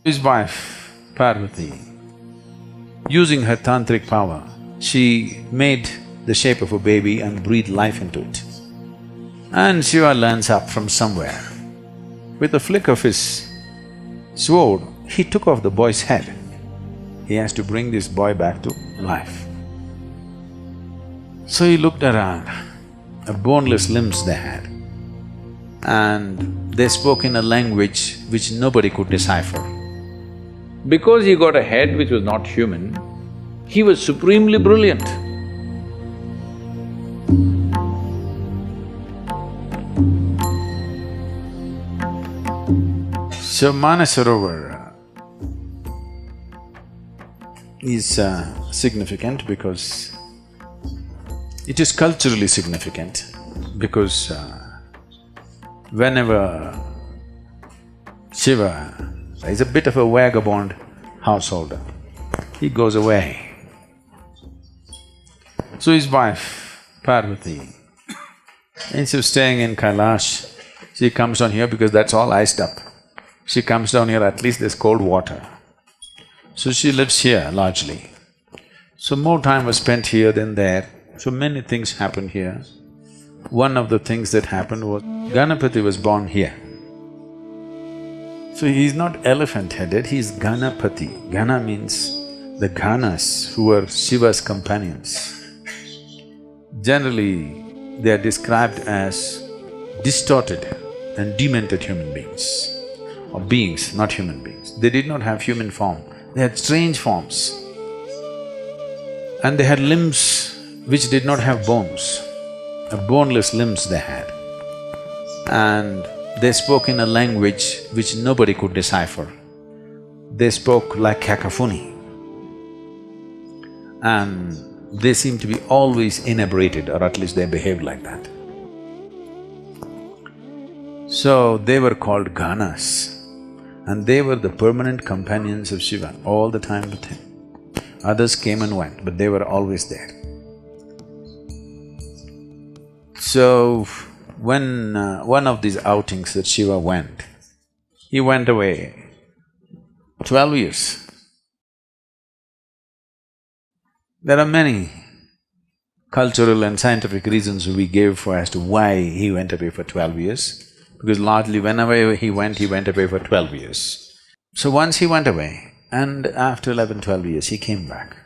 His wife, Parvati, using her tantric power, she made the shape of a baby and breathed life into it. And Shiva lands up from somewhere. With a flick of his sword, he took off the boy's head. He has to bring this boy back to life. So he looked around, the boneless limbs they had, and they spoke in a language which nobody could decipher. Because he got a head which was not human, he was supremely brilliant. So Manasarovar is significant because it is culturally significant because whenever Shiva is a bit of a vagabond householder, he goes away. So his wife, Parvati, instead of staying in Kailash, she comes down here because that's all iced up. She comes down here, at least there's cold water. So she lives here largely. So more time was spent here than there, so many things happened here. One of the things that happened was Ganapati was born here. So he's not elephant-headed, he's Ganapati. Gana means the ganas who were Shiva's companions. Generally, they are described as distorted and demented human beings, or beings, not human beings. They did not have human form, they had strange forms. And they had limbs which did not have bones, boneless limbs they had. And they spoke in a language which nobody could decipher. They spoke like cacophony. And they seemed to be always inebriated, or at least they behaved like that. So they were called ganas, and they were the permanent companions of Shiva, all the time with him. Others came and went, but they were always there. So, when one of these outings that Shiva went, he went away 12 years. There are many cultural and scientific reasons we gave for as to why he went away for 12 years, because largely whenever he went away for 12 years. So once he went away, and after 11, 12 years, he came back.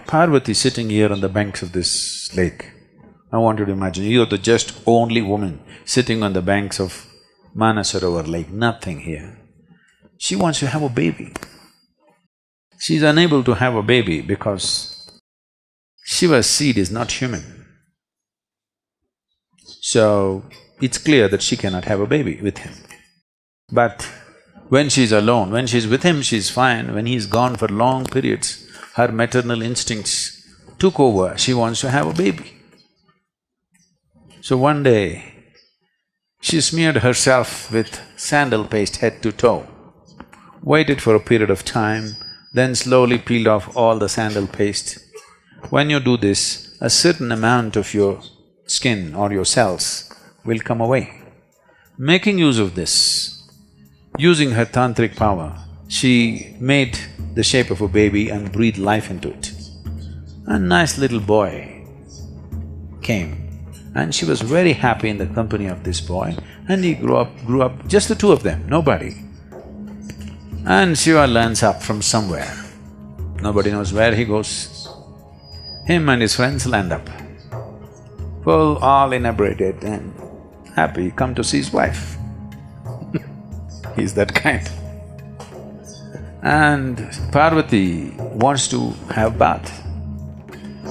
Parvati sitting here on the banks of this lake. I want you to imagine, you're the just only woman sitting on the banks of Manasarovar lake, nothing here. She wants to have a baby. She's unable to have a baby because Shiva's seed is not human. So, it's clear that she cannot have a baby with him. But when she's alone, when she's with him, she's fine. When he's gone for long periods, her maternal instincts took over, she wants to have a baby. So one day, she smeared herself with sandal paste head to toe, waited for a period of time, then slowly peeled off all the sandal paste. When you do this, a certain amount of your skin or your cells will come away. Making use of this, using her tantric power, she made the shape of a baby and breathed life into it. A nice little boy came, and she was very happy in the company of this boy, and he grew up, just the two of them, nobody. And Shiva lands up from somewhere, nobody knows where he goes. Him and his friends land up, full, all inebriated and happy, come to see his wife. He's that kind. And Parvati wants to have bath.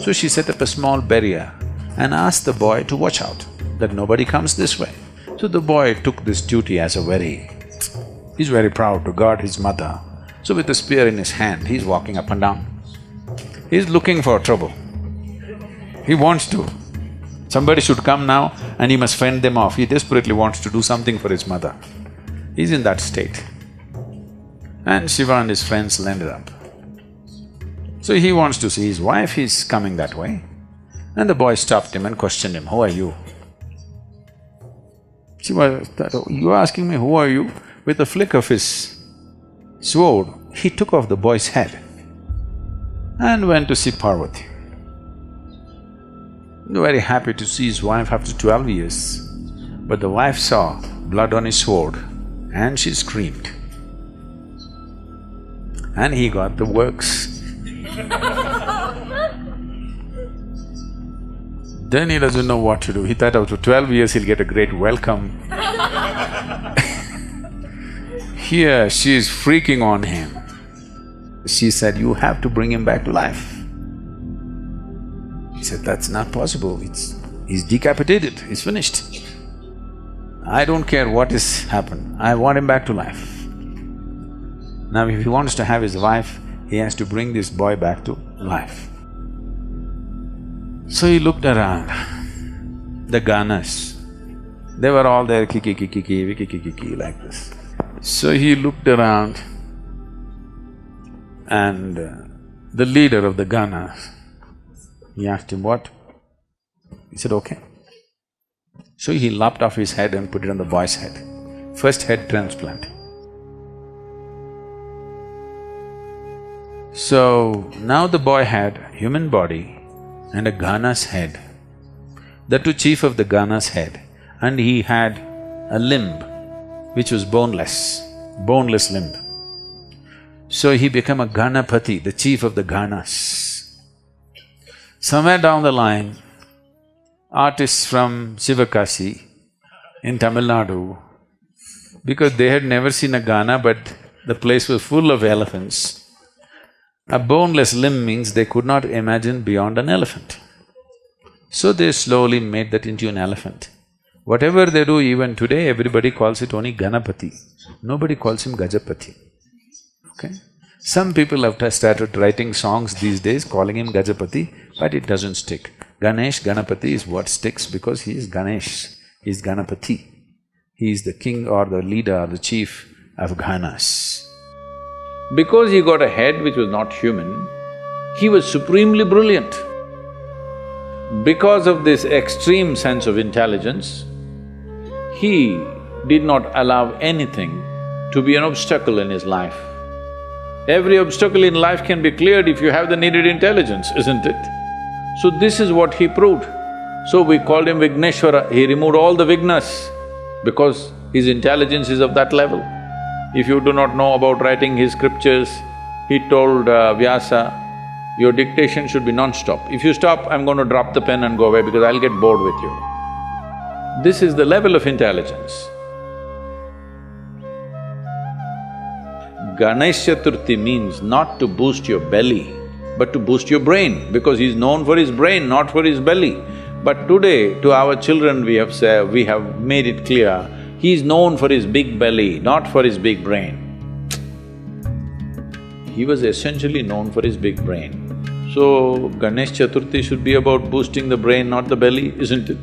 So she set up a small barrier and asked the boy to watch out, that nobody comes this way. So the boy took this duty as a he's very proud to guard his mother. So with a spear in his hand, he's walking up and down. He's looking for trouble. He wants to. Somebody should come now and he must fend them off. He desperately wants to do something for his mother. He's in that state. And Shiva and his friends landed up. So he wants to see his wife, he's coming that way. And the boy stopped him and questioned him, "Who are you?" Shiva thought, "Oh, you're asking me, who are you?" With a flick of his sword, he took off the boy's head and went to see Parvati. Very happy to see his wife after 12 years. But the wife saw blood on his sword and she screamed. And he got the works. Then he doesn't know what to do. He thought after 12 years he'll get a great welcome. Here she is freaking on him. She said, "You have to bring him back to life." He said, "That's not possible, he's decapitated, he's finished. I don't care what has happened, I want him back to life." Now if he wants to have his wife, he has to bring this boy back to life. So he looked around, the ganas, they were all there, kiki, kiki, kiki, kiki, kiki, like this. So he looked around and the leader of the ganas, he asked him, "What?" He said, "Okay." So he lopped off his head and put it on the boy's head. First head transplant. So now the boy had a human body and a Gana's head, the two chief of the Gana's head, and he had a limb which was boneless limb. So he became a Ganapati, the chief of the ganas. Somewhere down the line, artists from Sivakasi in Tamil Nadu, because they had never seen a gana but the place was full of elephants, a boneless limb means they could not imagine beyond an elephant. So they slowly made that into an elephant. Whatever they do even today, everybody calls it only Ganapati, nobody calls him Gajapati, okay? Some people have started writing songs these days calling him Gajapati, but it doesn't stick. Ganesh, Ganapati is what sticks because he is Ganesh, he is Ganapati. He is the king or the leader or the chief of ganas. Because he got a head which was not human, he was supremely brilliant. Because of this extreme sense of intelligence, he did not allow anything to be an obstacle in his life. Every obstacle in life can be cleared if you have the needed intelligence, isn't it? So this is what he proved. So we called him Vigneshwara, he removed all the vignas because his intelligence is of that level. If you do not know about writing his scriptures, he told Vyasa, your dictation should be non-stop. If you stop, I'm going to drop the pen and go away because I'll get bored with you. This is the level of intelligence. Ganesh Chaturthi means not to boost your belly, but to boost your brain, because he's known for his brain, not for his belly. But today, to our children we have made it clear, he's known for his big belly, not for his big brain. He was essentially known for his big brain. So, Ganesh Chaturthi should be about boosting the brain, not the belly, isn't it?